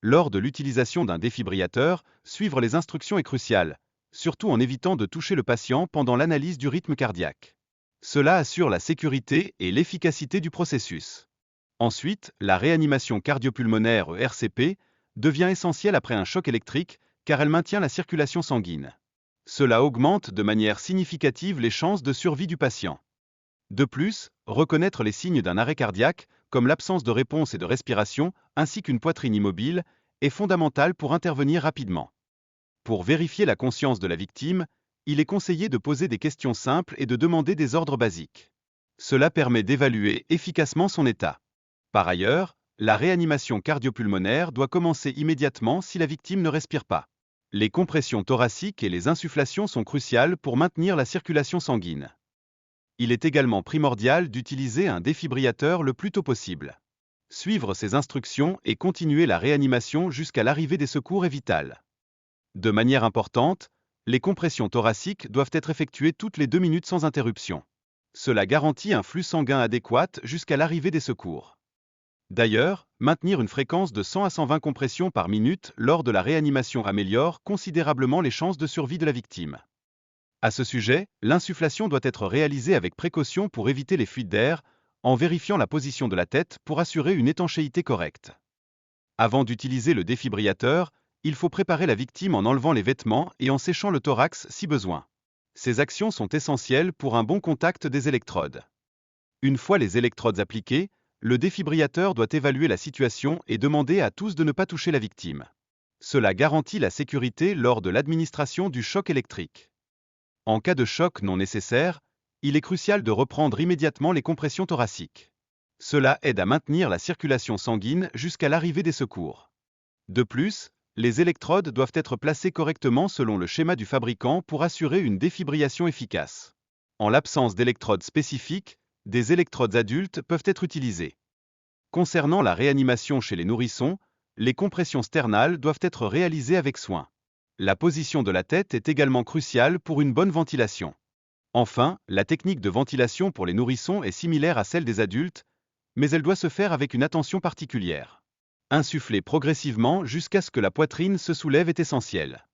lors de l'utilisation d'un défibrillateur, suivre les instructions est crucial, surtout en évitant de toucher le patient pendant l'analyse du rythme cardiaque. Cela assure la sécurité et l'efficacité du processus. Ensuite, la réanimation cardiopulmonaire RCP devient essentielle après un choc électrique car elle maintient la circulation sanguine. Cela augmente de manière significative les chances de survie du patient. De plus, reconnaître les signes d'un arrêt cardiaque, comme l'absence de réponse et de respiration, ainsi qu'une poitrine immobile, est fondamental pour intervenir rapidement. Pour vérifier la conscience de la victime, il est conseillé de poser des questions simples et de demander des ordres basiques. Cela permet d'évaluer efficacement son état. Par ailleurs, la réanimation cardiopulmonaire doit commencer immédiatement si la victime ne respire pas. Les compressions thoraciques et les insufflations sont cruciales pour maintenir la circulation sanguine. Il est également primordial d'utiliser un défibrillateur le plus tôt possible. Suivre ces instructions et continuer la réanimation jusqu'à l'arrivée des secours est vital. De manière importante, les compressions thoraciques doivent être effectuées toutes les 2 minutes sans interruption. Cela garantit un flux sanguin adéquat jusqu'à l'arrivée des secours. D'ailleurs, maintenir une fréquence de 100 à 120 compressions par minute lors de la réanimation améliore considérablement les chances de survie de la victime. À ce sujet, l'insufflation doit être réalisée avec précaution pour éviter les fuites d'air, en vérifiant la position de la tête pour assurer une étanchéité correcte. Avant d'utiliser le défibrillateur, il faut préparer la victime en enlevant les vêtements et en séchant le thorax si besoin. Ces actions sont essentielles pour un bon contact des électrodes. Une fois les électrodes appliquées, le défibrillateur doit évaluer la situation et demander à tous de ne pas toucher la victime. Cela garantit la sécurité lors de l'administration du choc électrique. En cas de choc non nécessaire, il est crucial de reprendre immédiatement les compressions thoraciques. Cela aide à maintenir la circulation sanguine jusqu'à l'arrivée des secours. De plus, les électrodes doivent être placées correctement selon le schéma du fabricant pour assurer une défibrillation efficace. En l'absence d'électrodes spécifiques, des électrodes adultes peuvent être utilisées. Concernant la réanimation chez les nourrissons, les compressions sternales doivent être réalisées avec soin. La position de la tête est également cruciale pour une bonne ventilation. Enfin, la technique de ventilation pour les nourrissons est similaire à celle des adultes, mais elle doit se faire avec une attention particulière. Insuffler progressivement jusqu'à ce que la poitrine se soulève est essentiel.